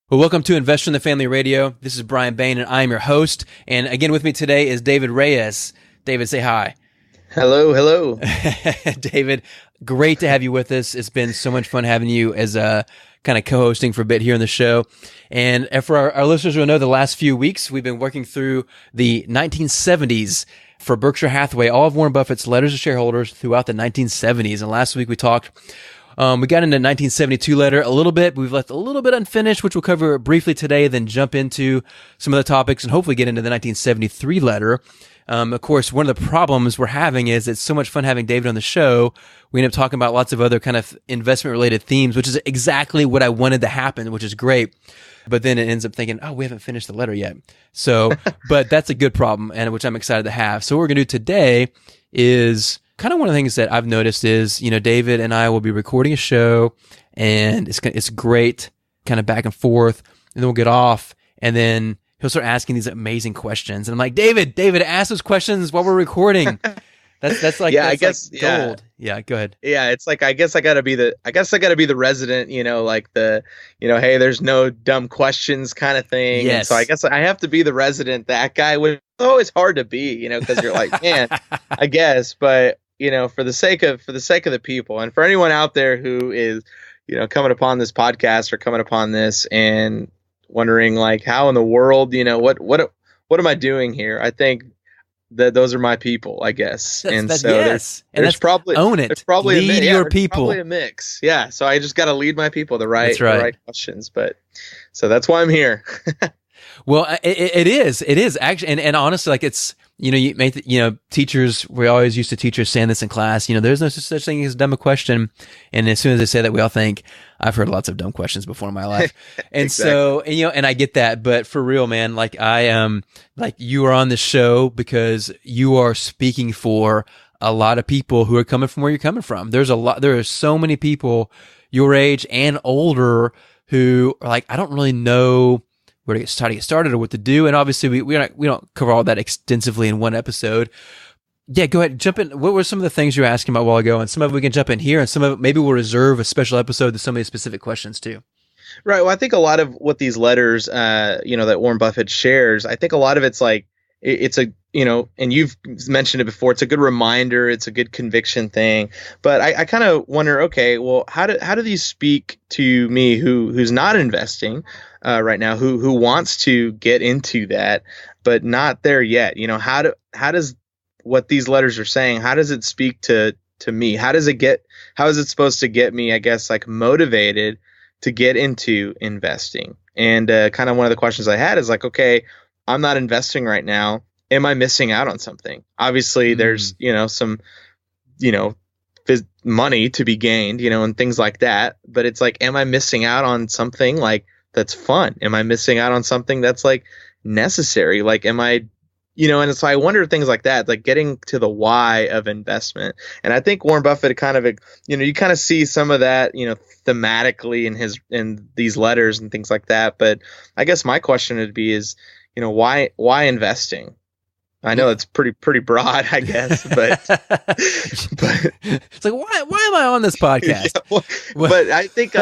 Well, welcome to Investor in the Family Radio. This is Brian Bain, and I am your host. And again, with me today is David Reyes. David, say hi. Hello, hello. David, great to have you with us. It's been so much fun having you as kind of co-hosting for a bit here on the show. And for our listeners who know, the last few weeks, we've been working through the 1970s for Berkshire Hathaway, all of Warren Buffett's letters to shareholders throughout the 1970s. And last week we talked we got into the 1972 letter a little bit. We've left a little bit unfinished, which we'll cover briefly today, then jump into some of the topics and hopefully get into the 1973 letter. Of course, one of the problems we're having is it's so much fun having David on the show. We end up talking about lots of other kind of investment-related themes, which is exactly what I wanted to happen, which is great. But then it ends up thinking, oh, we haven't finished the letter yet. So, but that's a good problem, and which I'm excited to have. So what we're going to do today is kind of one of the things that I've noticed is, David and I will be recording a show, and it's great, kind of back and forth, and then we'll get off, and then he'll start asking these amazing questions, and I'm like, David, ask those questions while we're recording. That's like, I guess like gold. Yeah, go ahead. Yeah, it's like I guess I gotta be the resident, like the, hey, there's no dumb questions kind of thing. Yes. And so I guess I have to be the resident, that guy, which is always hard to be, because you're like, man, I guess, but for the sake of the people, and for anyone out there who is, coming upon this podcast or coming upon this and wondering like, how in the world, what am I doing here? I think that those are my people, I guess. Yes. There's probably own it. There's probably lead your people. Probably a mix. Yeah. So I just got to lead my people the right questions. But so that's why I'm here. Well, it is actually, and honestly, like it's, teachers, we always used to teachers saying this in class, there's no such thing as a dumb question. And as soon as they say that, we all think, I've heard lots of dumb questions before in my life. And Exactly. So, and I get that, but for real, man, like I am, like you are on the show because you are speaking for a lot of people who are coming from where you're coming from. There are so many people your age and older who are like, I don't really know where to get started or what to do. And obviously we don't cover all that extensively in one episode. Yeah, go ahead, jump in. What were some of the things you were asking about a while ago? And some of it we can jump in here, and some of it maybe we'll reserve a special episode to some of these specific questions too. Right. Well, I think a lot of what these letters, that Warren Buffett shares, I think a lot of it's like, it's a, and you've mentioned it before, it's a good reminder, it's a good conviction thing. But I kind of wonder, okay, well, how do these speak to me who's not investing right now, who wants to get into that, but not there yet? How does what these letters are saying, how does it speak to me? How is it supposed to get me, I guess, like motivated to get into investing? And kind of one of the questions I had is like, okay, I'm not investing right now. Am I missing out on something? Obviously, there's, some, money to be gained, and things like that. But it's like, am I missing out on something like that's fun? Am I missing out on something that's like necessary? Like, am I, and so I wonder things like that, like getting to the why of investment. And I think Warren Buffett kind of, you kind of see some of that, thematically in these letters and things like that. But I guess my question would be is, why investing? I know it's pretty broad, I guess, but it's like, why am I on this podcast? Yeah, but I think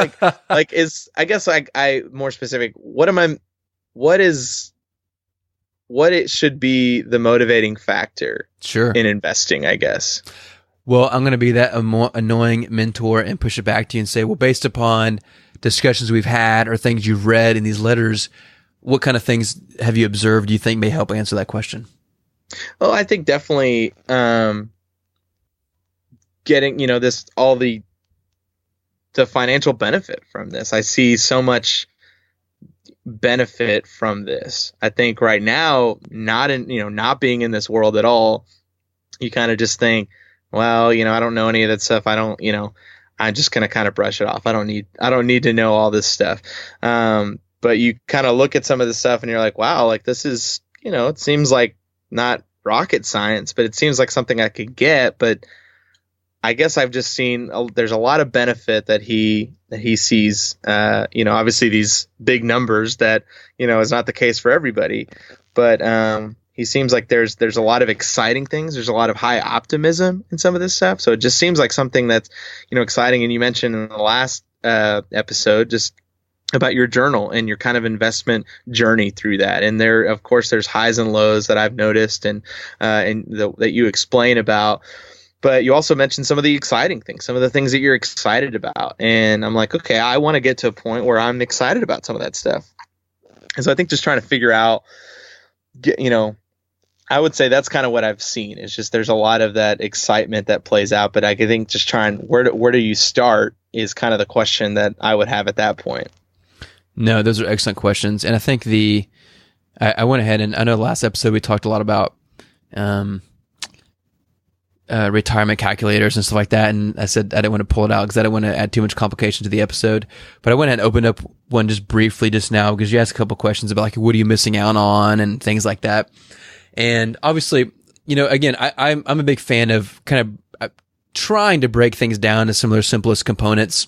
I more specific. What it should be the motivating factor in investing, I guess. Well, I'm going to be that annoying mentor and push it back to you and say, well, based upon discussions we've had or things you've read in these letters, what kind of things have you observed do you think may help answer that question? Well, I think definitely getting, all the financial benefit from this. I see so much benefit from this. I think right now, not being in this world at all, you kind of just think, well, I don't know any of that stuff. I don't, I'm just going to kind of brush it off. I don't need to know all this stuff. But you kind of look at some of this stuff and you're like, wow, like this is, it seems like not rocket science, but it seems like something I could get. But I guess I've just seen there's a lot of benefit that he sees. Obviously these big numbers that is not the case for everybody, but he seems like there's a lot of exciting things. There's a lot of high optimism in some of this stuff. So it just seems like something that's exciting. And you mentioned in the last episode just about your journal and your kind of investment journey through that. And there, of course, there's highs and lows that I've noticed that you explain about. But you also mentioned some of the exciting things, some of the things that you're excited about. And I'm like, okay, I want to get to a point where I'm excited about some of that stuff. And so I think just trying to figure out, I would say that's kind of what I've seen. It's just there's a lot of that excitement that plays out. But I think just trying where do you start is kind of the question that I would have at that point. No, those are excellent questions. And I think I went ahead and I know last episode we talked a lot about retirement calculators and stuff like that. And I said I didn't want to pull it out because I didn't want to add too much complication to the episode. But I went ahead and opened up one just briefly just now because you asked a couple questions about like, what are you missing out on and things like that. And obviously, again, I'm a big fan of kind of trying to break things down to some of their simplest components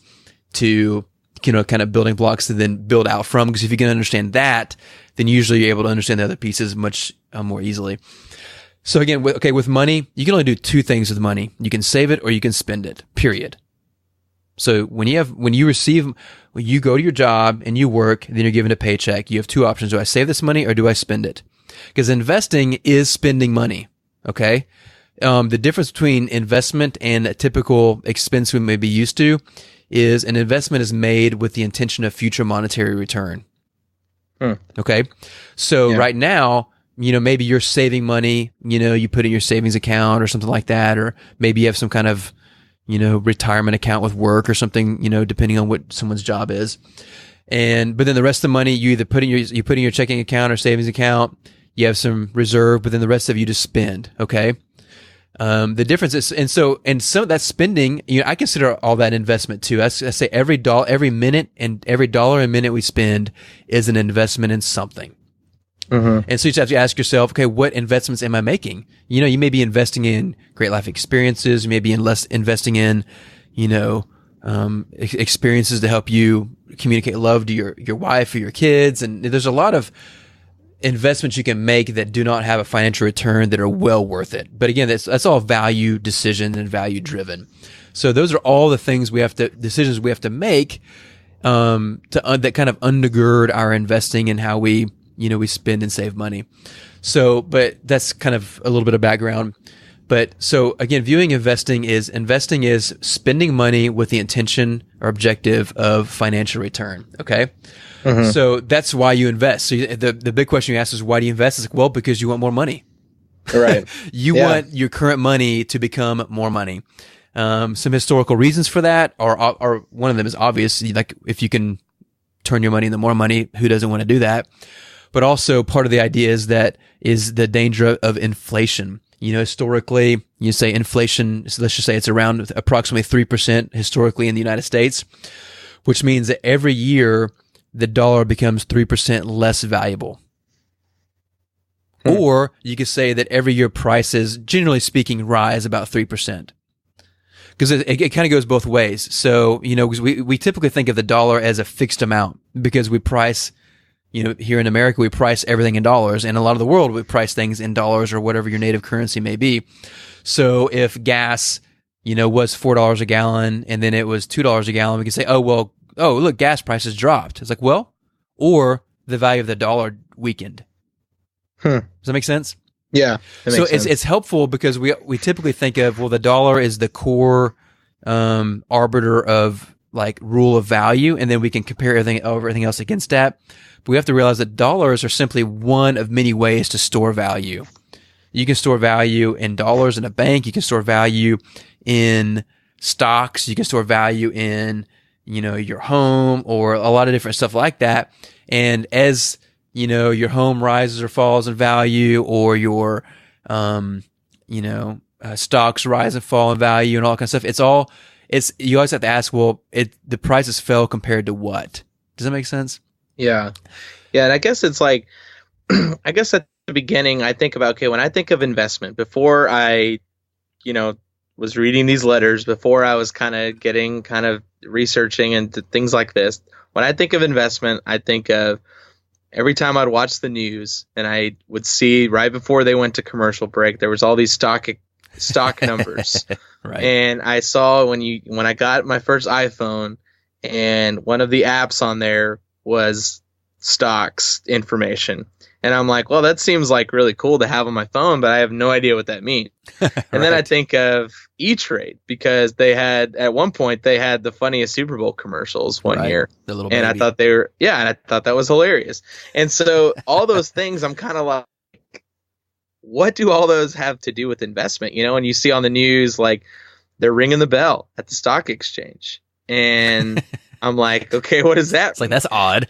to kind of building blocks to then build out from. Because if you can understand that, then usually you're able to understand the other pieces much more easily. So again, with money, you can only do two things with money. You can save it or you can spend it, period. So when you go to your job and you work, then you're given a paycheck. You have two options. Do I save this money or do I spend it? Because investing is spending money. Okay. The difference between investment and a typical expense we may be used to is an investment is made with the intention of future monetary return. Okay. So right now, maybe you're saving money, you put in your savings account or something like that, or maybe you have some kind of, retirement account with work or something, depending on what someone's job is. But then the rest of the money, you either put in your checking account or savings account, you have some reserve, but then the rest of you just spend. Okay. The difference is, and so that spending, I consider all that investment too. I say every minute and every dollar and minute we spend is an investment in something. Mm-hmm. And so you just have to ask yourself, okay, what investments am I making? You may be investing in great life experiences. You may be investing in, experiences to help you communicate love to your wife or your kids. And there's a lot of investments you can make that do not have a financial return that are well worth it. But again, that's all value decision and value driven. So those are all the decisions we have to make, that kind of undergird our investing and how we spend and save money. So, but that's kind of a little bit of background. But so again, viewing investing is spending money with the intention or objective of financial return. Okay. Mm-hmm. So that's why you invest. So the big question you ask is, why do you invest? It's like, well, because you want more money. Right. You want your current money to become more money. Some historical reasons for that are one of them is obvious. Like if you can turn your money into more money, who doesn't want to do that? But also part of the idea is the danger of inflation. Historically, you say inflation, so let's just say it's around approximately 3% historically in the United States, which means that every year the dollar becomes 3% less valuable. Or you could say that every year prices, generally speaking, rise about 3%. Because it kind of goes both ways. So, we typically think of the dollar as a fixed amount because we price, here in America, we price everything in dollars. And a lot of the world, we price things in dollars or whatever your native currency may be. So if gas, was $4 a gallon and then it was $2 a gallon, we could say, oh, look, gas prices dropped. It's like, well, or the value of the dollar weakened. Does that make sense? Yeah. So it's helpful because we typically think of, well, the dollar is the core arbiter of like rule of value, and then we can compare everything else against that. But we have to realize that dollars are simply one of many ways to store value. You can store value in dollars in a bank. You can store value in stocks. You can store value in your home or a lot of different stuff like that. And as, your home rises or falls in value or your, stocks rise and fall in value and all that kind of stuff, you always have to ask, well, the prices fell compared to what? Does that make sense? Yeah. Yeah. And I guess it's like, I guess at the beginning, I think about, okay, when I think of investment, before I, was reading these letters, before I was kind of researching into things like this, when I think of investment, I think of every time I'd watch the news and I would see right before they went to commercial break, there was all these stock numbers. Right. And I saw when I got my first iPhone and one of the apps on there was stocks information. And I'm like, well, that seems like really cool to have on my phone, but I have no idea what that means. And then I think of E-Trade, because at one point they had the funniest Super Bowl commercials one year. The little and baby. I thought and I thought that was hilarious. And so all those things, I'm kind of like, what do all those have to do with investment? And you see on the news, like, they're ringing the bell at the stock exchange. And I'm like, okay, what is that? It's like, that's odd.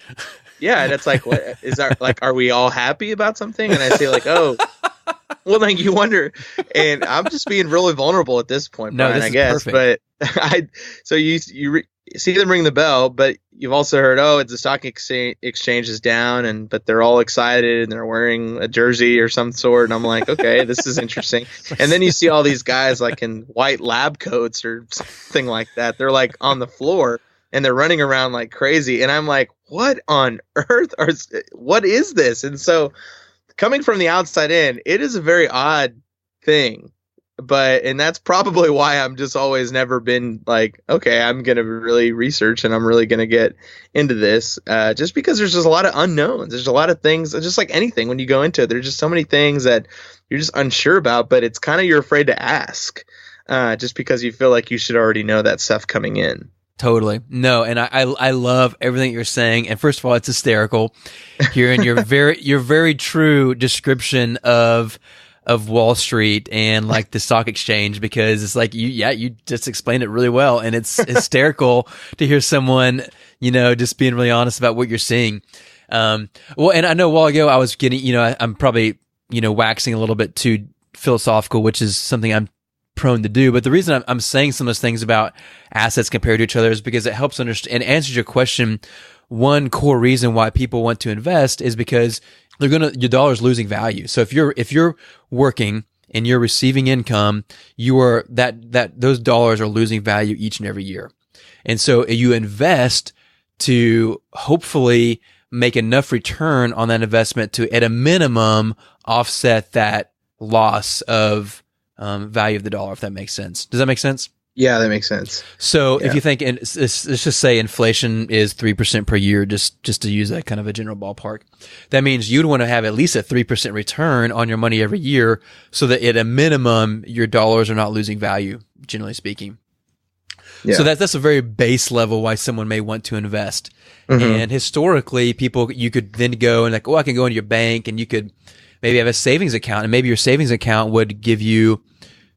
Yeah, and it's like, what is our, like, are we all happy about something? And I say, like, oh, well, like, you wonder. And I'm just being really vulnerable at this point, Brian, I guess. Perfect. But so you see them ring the bell, but you've also heard, oh, it's the stock exchange is down, but they're all excited and they're wearing a jersey or some sort. And I'm like, okay, this is interesting. And then you see all these guys like in white lab coats or something like that. They're like on the floor and they're running around like crazy. And I'm like, what on earth what is this? And so coming from the outside in, it is a very odd thing. And that's probably why I'm just always never been like, okay, I'm going to really research and I'm really going to get into this, just because there's just a lot of unknowns. There's a lot of things, just like anything, when you go into it, there's just so many things that you're just unsure about, but it's kind of, you're afraid to ask, just because you feel like you should already know that stuff coming in. Totally. No, and I love everything you're saying. And first of all, it's hysterical hearing your very true description of Wall Street and like the stock exchange, because it's like you just explained it really well, and it's hysterical to hear someone, just being really honest about what you're seeing. Well, and I know a while ago I was getting, I'm probably, waxing a little bit too philosophical, which is something I'm prone to do. But the reason I'm saying some of those things about assets compared to each other is because it helps understand and answers your question. One core reason why people want to invest is because your dollar's losing value. So if you're working and you're receiving income, those dollars are losing value each and every year. And so you invest to hopefully make enough return on that investment to, at a minimum, offset that loss of value of the dollar, if that makes sense. Does that make sense? Yeah, that makes sense. So if you think, and let's just say inflation is 3% per year, just to use that kind of a general ballpark, that means you'd want to have at least a 3% return on your money every year, so that at a minimum, your dollars are not losing value, generally speaking. Yeah. So that's a very base level why someone may want to invest. Mm-hmm. And historically, you could then go and like, I can go into your bank and you could maybe have a savings account, and maybe your savings account would give you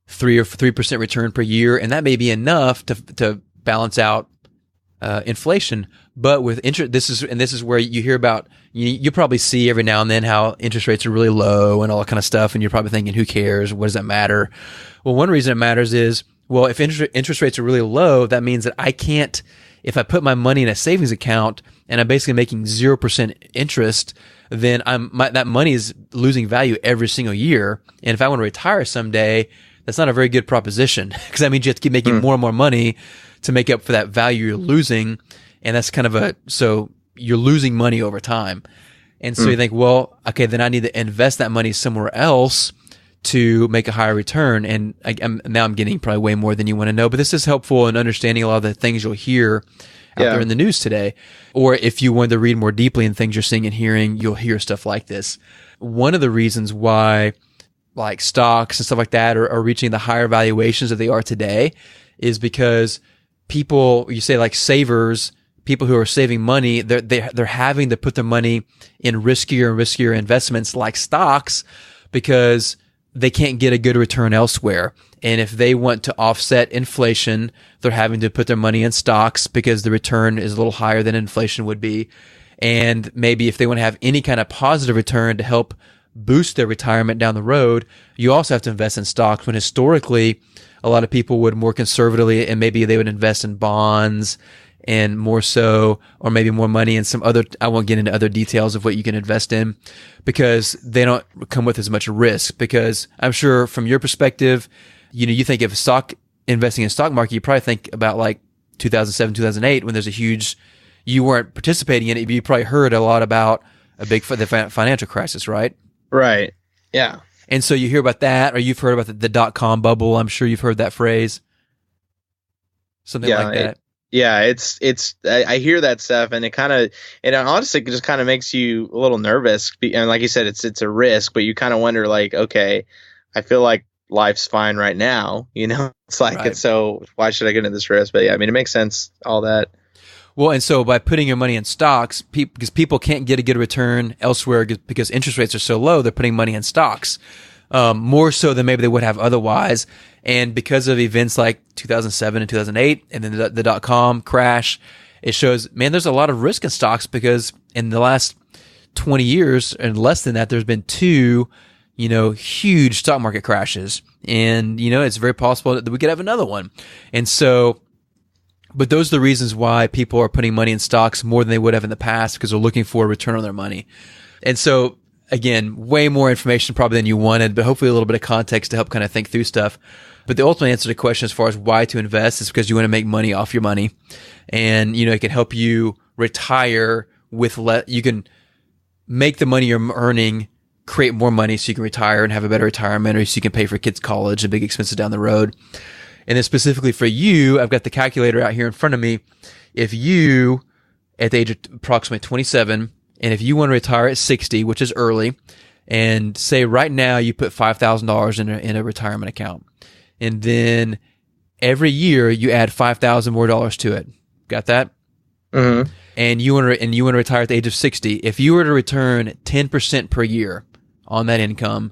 3% return per year, and that may be enough to balance out inflation. But with interest, this is where you hear about, you probably see every now and then how interest rates are really low and all that kind of stuff, and you're probably thinking, who cares? What does that matter? Well, one reason it matters is, well, if interest rates are really low, that means that I can't, if I put my money in a savings account and I'm basically making 0% interest, then that money is losing value every single year. And if I want to retire someday, that's not a very good proposition, because that means you have to keep making more and more money to make up for that value you're losing. And that's kind of so you're losing money over time. And so you think, well, okay, then I need to invest that money somewhere else to make a higher return. And now I'm getting probably way more than you want to know, but this is helpful in understanding a lot of the things you'll hear out there in the news today. Or if you want to read more deeply in things you're seeing and hearing, you'll hear stuff like this. One of the reasons why like stocks and stuff like that are reaching the higher valuations that they are today is because people, you say like savers, people who are saving money, they're having to put their money in riskier and riskier investments like stocks, because they can't get a good return elsewhere. And if they want to offset inflation, they're having to put their money in stocks because the return is a little higher than inflation would be. And maybe if they want to have any kind of positive return to help boost their retirement down the road, you also have to invest in stocks, when historically a lot of people would more conservatively, and maybe they would invest in bonds and more so, or maybe more money in some other, I won't get into other details of what you can invest in, because they don't come with as much risk. Because I'm sure from your perspective, you think of investing in stock market, you probably think about like 2007, 2008, when there's a huge, you weren't participating in it, but you probably heard a lot about the financial crisis, right? Right. Yeah. And so you hear about that, or you've heard about the dot-com bubble. I'm sure you've heard that phrase. Something like that. Yeah, I hear that stuff, and it honestly just kind of makes you a little nervous. And like you said, it's a risk, but you kind of wonder, like, okay, I feel like life's fine right now, It's like Right. it's so why should I get into this risk? But yeah, I mean, it makes sense, all that. Well, and so by putting your money in stocks, because people can't get a good return elsewhere because interest rates are so low, they're putting money in stocks, more so than maybe they would have otherwise. And because of events like 2007 and 2008, and then the dot-com crash, it shows, man, there's a lot of risk in stocks because in the last 20 years and less than that, there's been two, huge stock market crashes. And, it's very possible that we could have another one. And so, but those are the reasons why people are putting money in stocks more than they would have in the past, because they're looking for a return on their money. And so, again, way more information probably than you wanted, but hopefully a little bit of context to help kind of think through stuff. But the ultimate answer to the question as far as why to invest is because you want to make money off your money. And, it can help you retire with you can make the money you're earning create more money so you can retire and have a better retirement, or so you can pay for kids' college and big expenses down the road. And then specifically for you, I've got the calculator out here in front of me. If you, at the age of approximately 27, and if you want to retire at 60, which is early, and say right now you put $5,000 in a retirement account, and then every year you add $5,000 more to it. Got that? Mm-hmm. And you want to retire at the age of 60. If you were to return 10% per year on that income,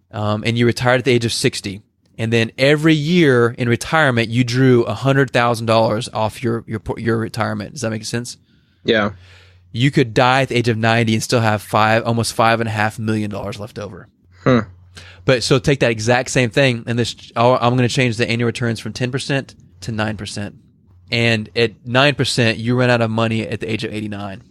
and you retired at the age of 60, and then every year in retirement you drew $100,000 off your retirement. Does that make sense? Yeah. You could die at the age of 90 and still have almost $5.5 million left over. But so take that exact same thing, and I'm going to change the annual returns from 10% to 9%. And at 9%, you run out of money at the age of 89.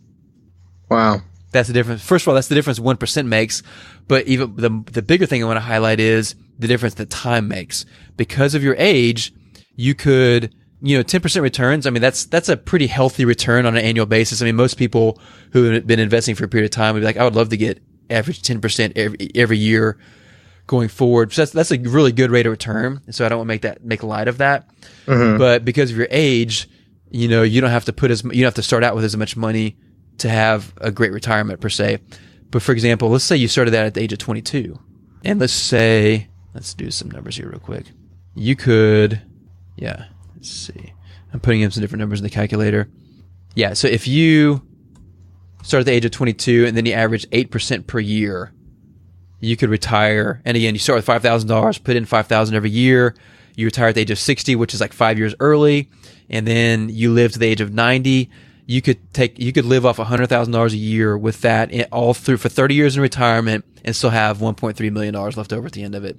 Wow. That's the difference. First of all, that's the difference 1% makes. But even the bigger thing I want to highlight is the difference that time makes. Because of your age, you could, 10% returns. I mean, that's a pretty healthy return on an annual basis. I mean, most people who have been investing for a period of time would be like, I would love to get average 10% every year going forward. So that's a really good rate of return. So I don't want to make light of that. Mm-hmm. But because of your age, you don't have to you don't have to start out with as much money to have a great retirement per se. But for example, let's say you started that at the age of 22. And let's do some numbers here real quick. You could, let's see. I'm putting in some different numbers in the calculator. Yeah, so if you start at the age of 22 and then you average 8% per year, you could retire. And again, you start with $5,000, put in $5,000 every year. You retire at the age of 60, which is like 5 years early. And then you live to the age of 90. You could live off $100,000 a year with that all through for 30 years in retirement and still have $1.3 million left over at the end of it.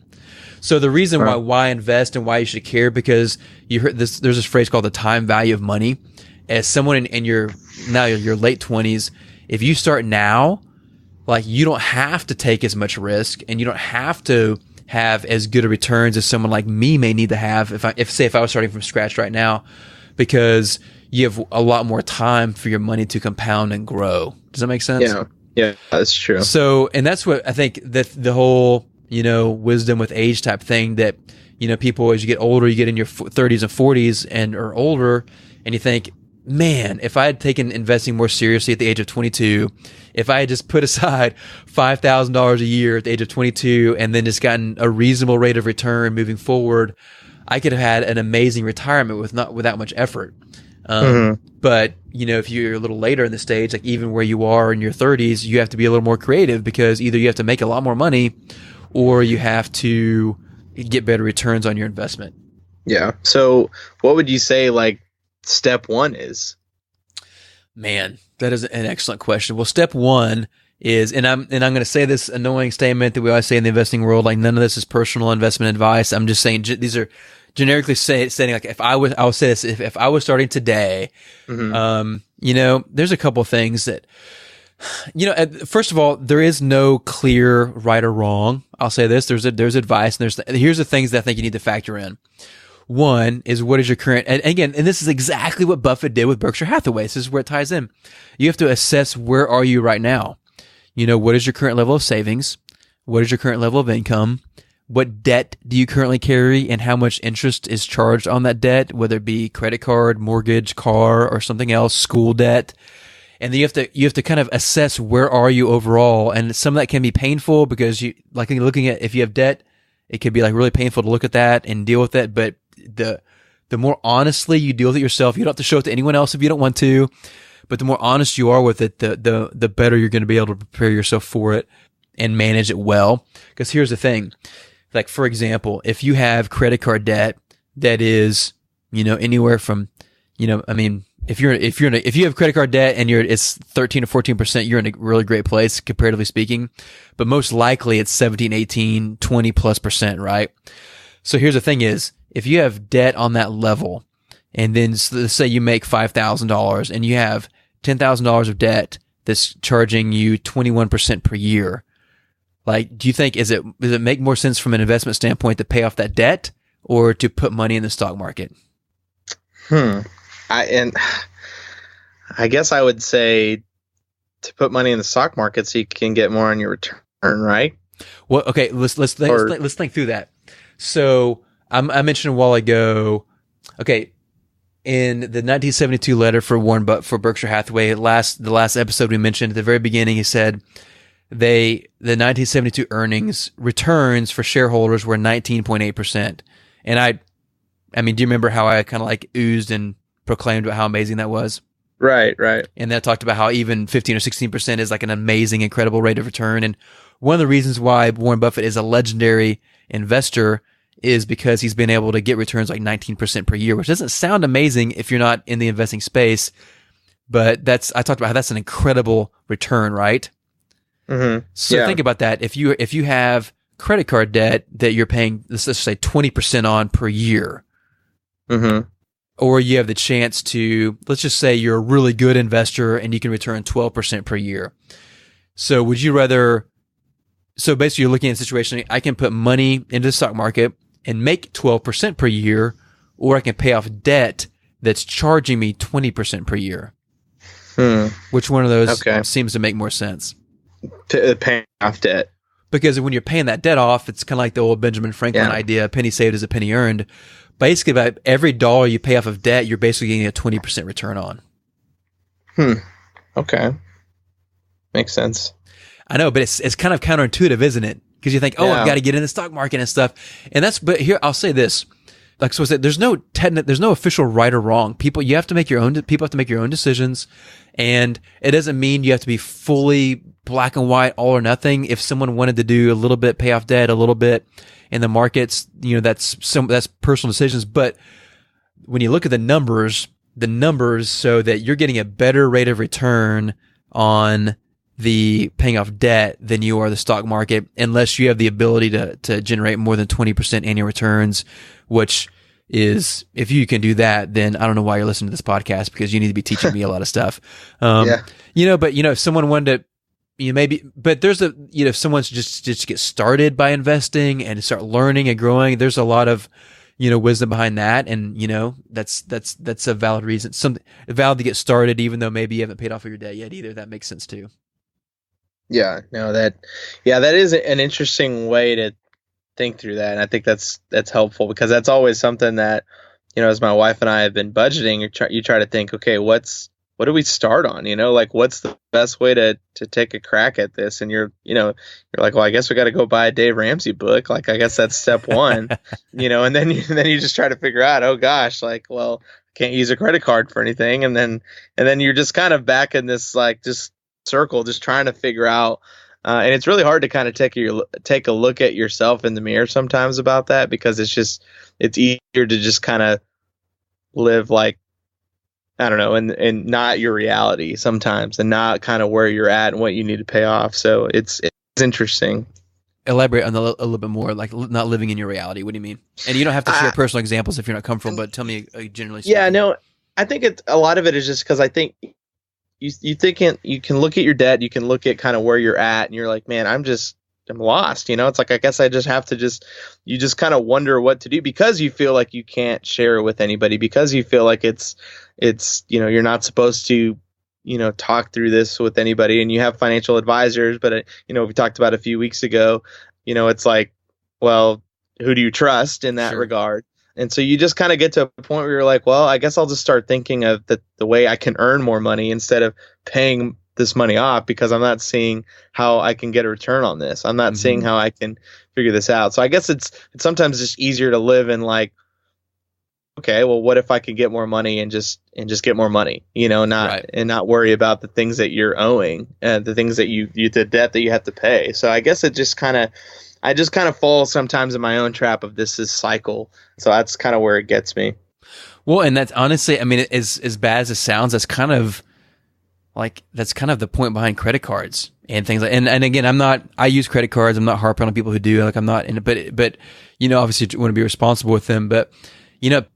So the reason why invest and why you should care, because you heard there's this phrase called the time value of money. As someone in your late 20s, if you start now, like, you don't have to take as much risk and you don't have to have as good a returns as someone like me may need to have if I was starting from scratch right now, because you have a lot more time for your money to compound and grow. Does that make sense? Yeah, that's true. So, and that's what I think that the whole, wisdom with age type thing that, people, as you get older, you get in your 30s and 40s or older, and you think, man, if I had taken investing more seriously at the age of 22, if I had just put aside $5,000 a year at the age of 22 and then just gotten a reasonable rate of return moving forward, I could have had an amazing retirement without much effort. But, if you're a little later in the stage, like even where you are in your 30s, you have to be a little more creative, because either you have to make a lot more money or you have to get better returns on your investment. Yeah. So what would you say, like, step one is? Man, that is an excellent question. Well, step one is, and I'm going to say this annoying statement that we always say in the investing world, like, none of this is personal investment advice. I'm just saying these are generically stating, like, I would say this, if I was starting today, there's a couple of things that, first of all, there is no clear right or wrong. I'll say this, there's advice, and here's the things that I think you need to factor in. One is, what is your current, and again, and this is exactly what Buffett did with Berkshire Hathaway. This is where it ties in. You have to assess, where are you right now? What is your current level of savings? What is your current level of income? what debt do you currently carry and how much interest is charged on that debt, whether it be credit card, mortgage, car, or something else, school debt. And then you have to kind of assess where are you overall. And some of that can be painful because looking at, if you have debt, it could be like really painful to look at that and deal with it. But the more honestly you deal with it yourself, you don't have to show it to anyone else if you don't want to, but the more honest you are with it, the better you're going to be able to prepare yourself for it and manage it well. Because here's the thing. Like, for example, if you have credit card debt that is, anywhere from, if you have credit card debt and it's 13 or 14%, you're in a really great place comparatively speaking, but most likely it's 17, 18, 20+%, right? So here's the thing is, if you have debt on that level, and then let's say you make $5,000 and you have $10,000 of debt that's charging you 21% per year, like, do you think, does it make more sense from an investment standpoint to pay off that debt or to put money in the stock market? I guess I would say to put money in the stock market so you can get more on your return, right? Well, okay, let's think through that. So I mentioned a while ago, okay, in the 1972 letter for Berkshire Hathaway, the last episode we mentioned at the very beginning, he said the 1972 earnings returns for shareholders were 19.8%. And I mean, do you remember how I kind of like oozed and proclaimed about how amazing that was? Right. And that talked about how even 15 or 16% is like an amazing, incredible rate of return. And one of the reasons why Warren Buffett is a legendary investor is because he's been able to get returns like 19% per year, which doesn't sound amazing if you're not in the investing space, but I talked about how that's an incredible return, right? Mm-hmm. So think about that. If you have credit card debt that you're paying, let's just say 20% on per year, mm-hmm. or you have the chance to, let's just say you're a really good investor and you can return 12% per year. So would you rather, so basically you're looking at a situation, I can put money into the stock market and make 12% per year, or I can pay off debt that's charging me 20% per year. Which one of those seems to make more sense? Paying off debt. Because when you're paying that debt off, it's kind of like the old Benjamin Franklin idea, a penny saved is a penny earned. Basically, about every dollar you pay off of debt, you're basically getting a 20% return on. Okay. Makes sense. I know, but it's kind of counterintuitive, isn't it? Because you think, I've got to get in the stock market and stuff. But here, I'll say this. Like, so I said, there's no official right or wrong. People have to make your own decisions. And it doesn't mean you have to be fully black and white, all or nothing. If someone wanted to do a little bit, pay off debt, a little bit in the markets, that's personal decisions. But when you look at the numbers so that you're getting a better rate of return on the paying off debt than you are the stock market, unless you have the ability to generate more than 20% annual returns, which is, if you can do that, then I don't know why you're listening to this podcast, because you need to be teaching me a lot of stuff. But if someone wanted to, but there's if someone's just get started by investing and start learning and growing, there's a lot of, wisdom behind that. And, that's a valid reason, valid to get started, even though maybe you haven't paid off your debt yet either. That makes sense too. Yeah, no, that is an interesting way to think through that. And I think that's helpful, because that's always something that, as my wife and I have been budgeting, you try to think, okay, what do we start on? Like, what's the best way to take a crack at this? And you're like, well, I guess we got to go buy a Dave Ramsey book. Like, I guess that's step one, and then you just try to figure out, oh gosh, like, well, I can't use a credit card for anything. And then you're just kind of back in this, like, just circle, just trying to figure out, and it's really hard to kind of take a look at yourself in the mirror sometimes about that, because it's easier to just kind of live like, I don't know, and not your reality sometimes, and not kind of where you're at and what you need to pay off. So it's interesting. Elaborate on that a little bit more, like not living in your reality. What do you mean? And you don't have to share personal examples if you're not comfortable, but tell me generally speaking. Yeah, no, I think a lot of it is just because I think you can look at your debt, you can look at kind of where you're at, and you're like, man, I'm lost. It's like, I guess I just have to you just kind of wonder what to do, because you feel like you can't share it with anybody, because you feel like it's you're not supposed to talk through this with anybody, and you have financial advisors, but we talked about a few weeks ago, it's like, well, who do you trust in that Sure. regard? And so you just kind of get to a point where you're like, well, I guess I'll just start thinking of the way I can earn more money instead of paying this money off, because I'm not seeing how I can get a return on this. I'm not seeing Mm-hmm. how I can figure this out. So I guess it's sometimes just easier to live in like, okay, well, what if I could get more money and just get more money, Right. not worry about the things that you're owing and the things that the debt that you have to pay. So I guess I just kind of fall sometimes in my own trap of this cycle. So that's kind of where it gets me. Well, and that's honestly, I mean, as bad as it sounds, that's kind of the point behind credit cards and things like. And again, I use credit cards. I'm not harping on people who do. Like I'm not in it, but obviously you want to be responsible with them. But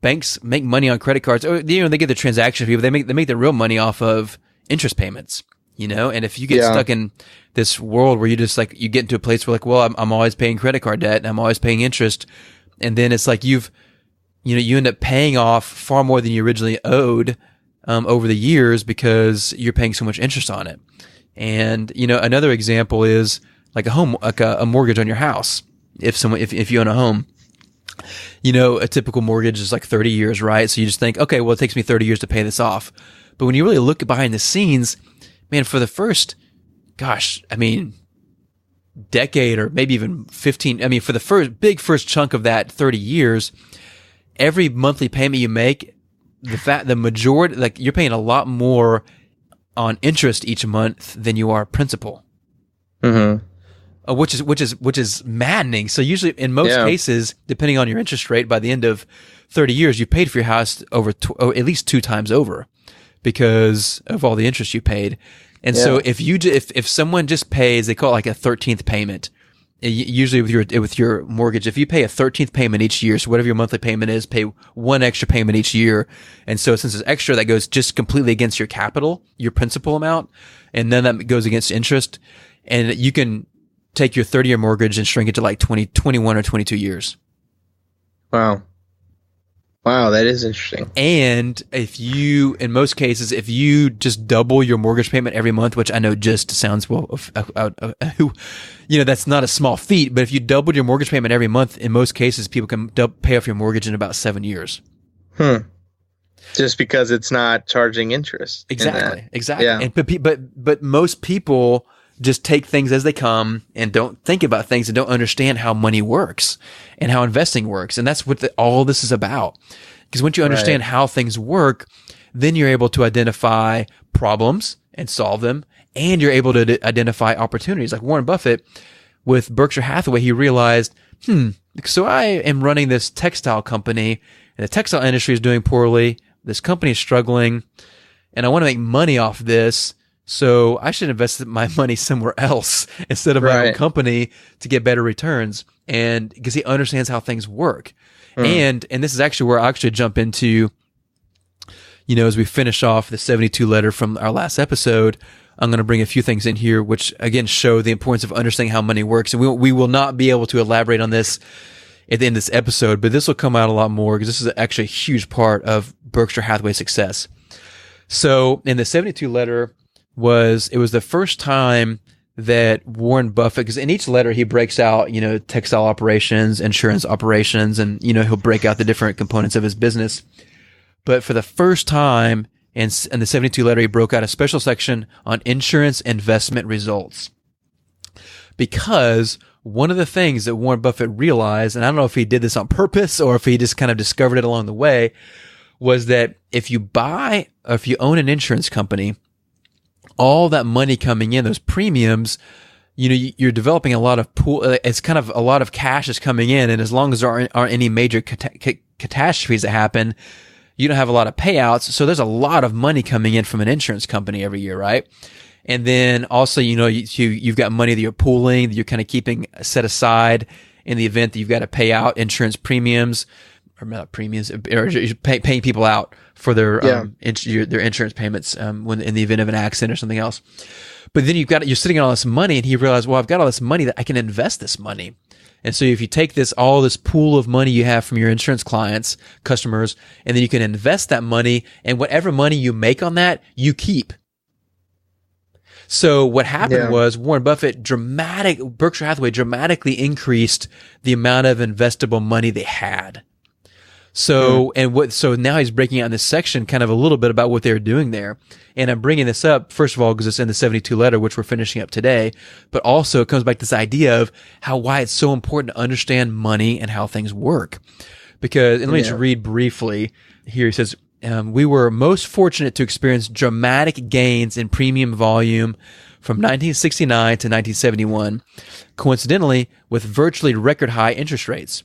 banks make money on credit cards. Or, they get the transaction fee, but they make the real money off of interest payments. And if you get stuck in this world where you just like, you get into a place where like, well, I'm always paying credit card debt and I'm always paying interest. And then it's like you end up paying off far more than you originally owed, over the years because you're paying so much interest on it. And, another example is like a mortgage on your house. If you own a home, a typical mortgage is like 30 years, right? So you just think, okay, well, it takes me 30 years to pay this off. But when you really look behind the scenes, man, for the first, decade or maybe even 15, for the first chunk of that 30 years, every monthly payment you make, the majority, like you're paying a lot more on interest each month than you are principal. Mm-hmm. Which is maddening. So usually in most cases, depending on your interest rate, by the end of 30 years, you paid for your house at least 2 times over because of all the interest you paid. And so if someone just pays, they call it like a 13th payment. Usually with your mortgage, if you pay a 13th payment each year, so whatever your monthly payment is, pay one extra payment each year. And so since it's extra, that goes just completely against your capital, your principal amount, and then that goes against interest. And you can take your 30-year mortgage and shrink it to like 21 or 22 years. Wow, that is interesting. And in most cases, if you just double your mortgage payment every month, which I know just sounds, that's not a small feat, but if you doubled your mortgage payment every month, in most cases, people can pay off your mortgage in about 7 years. Just because it's not charging interest. Exactly. Yeah. And, but most people just take things as they come and don't think about things and don't understand how money works and how investing works. And that's what all this is about. Because once you understand how things work, then you're able to identify problems and solve them. And you're able to identify opportunities. Like Warren Buffett with Berkshire Hathaway, he realized, so I am running this textile company and the textile industry is doing poorly. This company is struggling and I want to make money off this. So I should invest my money somewhere else instead of my own company to get better returns. And because he understands how things work. And this is actually where I actually jump into, as we finish off the 72 letter from our last episode, I'm going to bring a few things in here, which again show the importance of understanding how money works. And we will not be able to elaborate on this at the end of this episode, but this will come out a lot more because this is actually a huge part of Berkshire Hathaway's success. So in the 72 letter, it was the first time that Warren Buffett, because in each letter he breaks out, textile operations, insurance operations, and, he'll break out the different components of his business. But for the first time in the 72 letter, he broke out a special section on insurance investment results. Because one of the things that Warren Buffett realized, and I don't know if he did this on purpose or if he just kind of discovered it along the way, was that if you own an insurance company, all that money coming in, those premiums, you're developing a lot of pool. It's kind of a lot of cash is coming in. And as long as there aren't any major catastrophes that happen, you don't have a lot of payouts. So there's a lot of money coming in from an insurance company every year, right? And then also, you've got money that you're pooling, that you're kind of keeping set aside in the event that you've got to pay out insurance premiums, or not premiums, or you're paying people out for their insurance payments when in the event of an accident or something else. But then you're sitting on all this money, and he realized, well, I've got all this money that I can invest this money. And so if you take all this pool of money you have from your insurance customers, and then you can invest that money, and whatever money you make on that, you keep. So what happened Yeah. was Berkshire Hathaway dramatically increased the amount of investable money they had. So, so now he's breaking out in this section kind of a little bit about what they're doing there. And I'm bringing this up, first of all, because it's in the 72 letter, which we're finishing up today, but also it comes back to this idea of why it's so important to understand money and how things work. Because, and let me just read briefly here. He says, we were most fortunate to experience dramatic gains in premium volume from 1969 to 1971, coincidentally with virtually record high interest rates.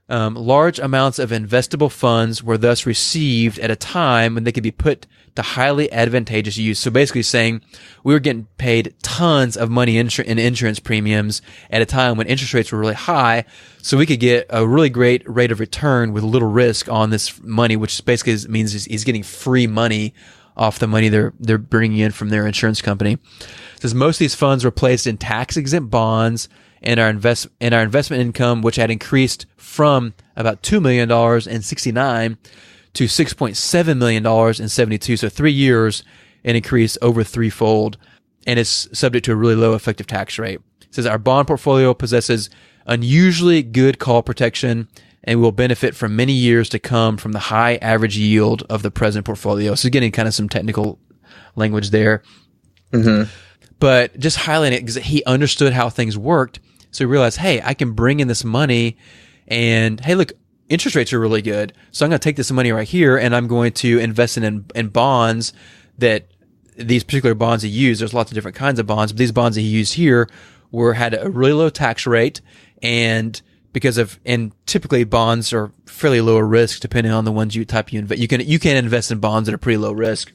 Large amounts of investable funds were thus received at a time when they could be put to highly advantageous use. So basically saying we were getting paid tons of money in insurance premiums at a time when interest rates were really high. So we could get a really great rate of return with little risk on this money, which basically means he's getting free money off the money they're bringing in from their insurance company. It says most of these funds were placed in tax-exempt bonds, and our investment income, which had increased from about $2 million in 69 to $6.7 million in 72. So 3 years, an increase over threefold, and it's subject to a really low effective tax rate. It says our bond portfolio possesses unusually good call protection and will benefit for many years to come from the high average yield of the present portfolio. So getting kind of some technical language there. Mm-hmm. But just highlighting it because he understood how things worked. So he realized, hey, I can bring in this money and, hey, look, interest rates are really good. So I'm going to take this money right here and I'm going to invest in bonds that these particular bonds he used. There's lots of different kinds of bonds, but these bonds that he used here had a really low tax rate. And typically bonds are fairly low risk depending on the ones you invest. You can invest in bonds that are pretty low risk.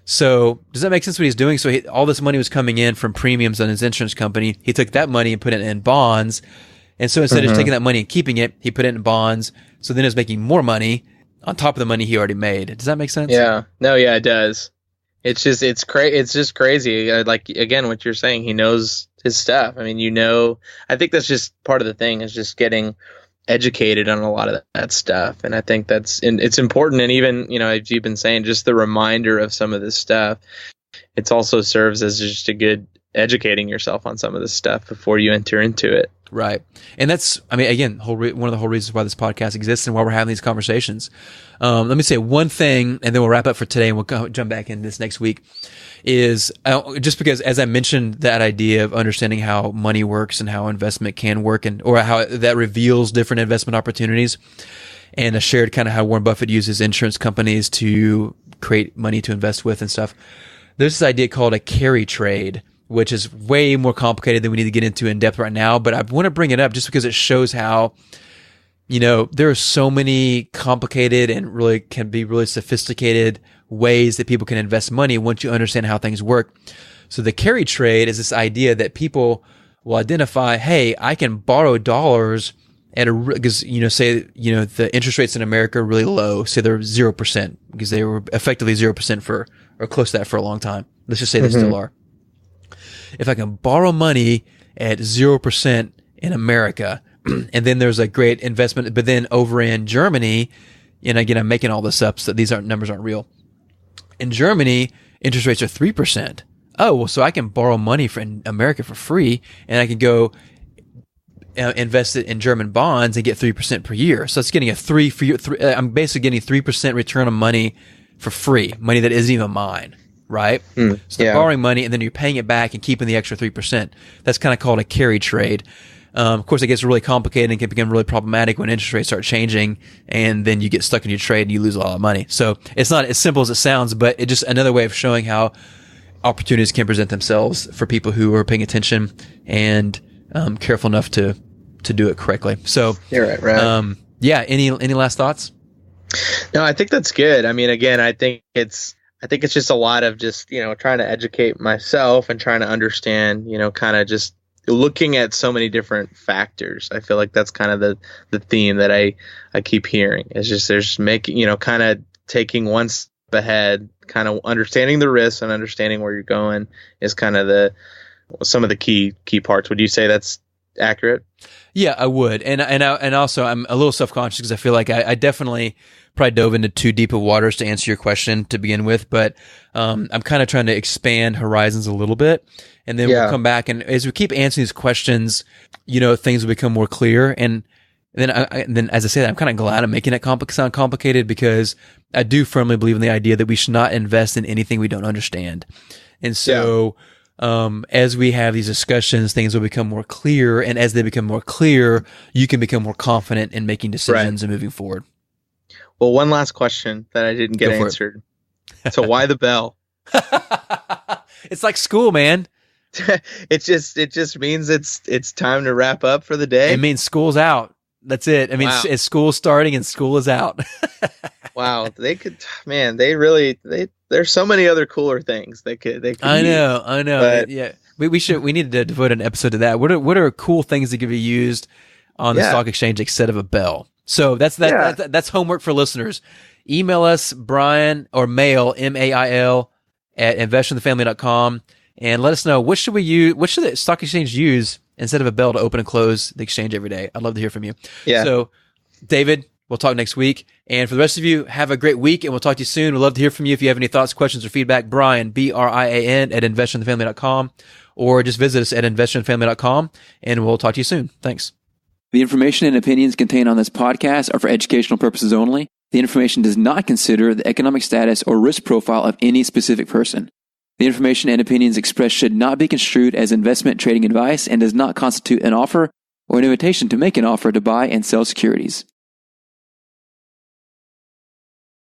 So does that make sense what he's doing? So all this money was coming in from premiums on his insurance company. He took that money and put it in bonds. And so instead of taking that money and keeping it, he put it in bonds. So then he was making more money on top of the money he already made. Does that make sense? Yeah. No, yeah, it does. It's just crazy. Like, again, what you're saying, he knows his stuff. I mean, I think that's just part of the thing is just getting educated on a lot of that stuff. And I think it's important. And even, as you've been saying, just the reminder of some of this stuff, it also serves as just a good educating yourself on some of this stuff before you enter into it. Right. And that's, again, one of the whole reasons why this podcast exists and why we're having these conversations. Let me say one thing and then we'll wrap up for today and we'll jump back in this next week is just because, as I mentioned, that idea of understanding how money works and how investment can work or how that reveals different investment opportunities. And I shared kind of how Warren Buffett uses insurance companies to create money to invest with and stuff. There's this idea called a carry trade, which is way more complicated than we need to get into in depth right now. But I want to bring it up just because it shows how, there are so many complicated and really can be really sophisticated ways that people can invest money once you understand how things work. So the carry trade is this idea that people will identify, hey, I can borrow dollars because, the interest rates in America are really low. Say they're 0% because they were effectively 0% or close to that for a long time. Let's just say they still are. If I can borrow money at 0% in America, and then there's a great investment, but then over in Germany, and again, I'm making all this up, so these numbers aren't real. In Germany, interest rates are 3%. Oh, well, so I can borrow money in America for free, and I can go invest it in German bonds and get 3% per year. So it's getting I'm basically getting 3% return on money for free, money that isn't even mine. Right? So they're borrowing money and then you're paying it back and keeping the extra 3%. That's kind of called a carry trade. Of course, it gets really complicated and can become really problematic when interest rates start changing and then you get stuck in your trade and you lose a lot of money. So it's not as simple as it sounds, but it's just another way of showing how opportunities can present themselves for people who are paying attention and careful enough to do it correctly. So you're right. Any last thoughts? No, I think that's good. Again, I think it's just a lot of just, trying to educate myself and trying to understand, kind of just looking at so many different factors. I feel like that's kind of the theme that I keep hearing. It's just there's making, kind of taking one step ahead, kind of understanding the risks and understanding where you're going is kind of some of the key parts. Would you say that's accurate? Yeah, I would, and also I'm a little self conscious because I feel like I definitely probably dove into too deep of waters to answer your question to begin with, but I'm kind of trying to expand horizons a little bit, and then we'll come back, and as we keep answering these questions, things will become more clear, and then then as I say that, I'm kind of glad I'm making it sound complicated, because I do firmly believe in the idea that we should not invest in anything we don't understand, and so. As we have these discussions, things will become more clear, and as they become more clear, you can become more confident in making decisions and moving forward. Well, one last question that I didn't get answered. So why the bell? It's like school, man. It just means it's time to wrap up for the day. It means school's out. That's it. I mean, it's school starting and school is out. Wow, there's so many other cooler things they could. I know. But, yeah, we need to devote an episode to that. What are cool things that can be used on the stock exchange instead of a bell? So that's homework for listeners. Email us, Brian, or mail, MAIL, at investinthefamily.com, and let us know what should the stock exchange use instead of a bell to open and close the exchange every day. I'd love to hear from you. Yeah. So, David, we'll talk next week. And for the rest of you, have a great week, and we'll talk to you soon. We'd love to hear from you. If you have any thoughts, questions, or feedback, Brian, BRIAN, at investinthefamily.com, or just visit us at investinthefamily.com, and we'll talk to you soon. Thanks. The information and opinions contained on this podcast are for educational purposes only. The information does not consider the economic status or risk profile of any specific person. The information and opinions expressed should not be construed as investment trading advice and does not constitute an offer or an invitation to make an offer to buy and sell securities.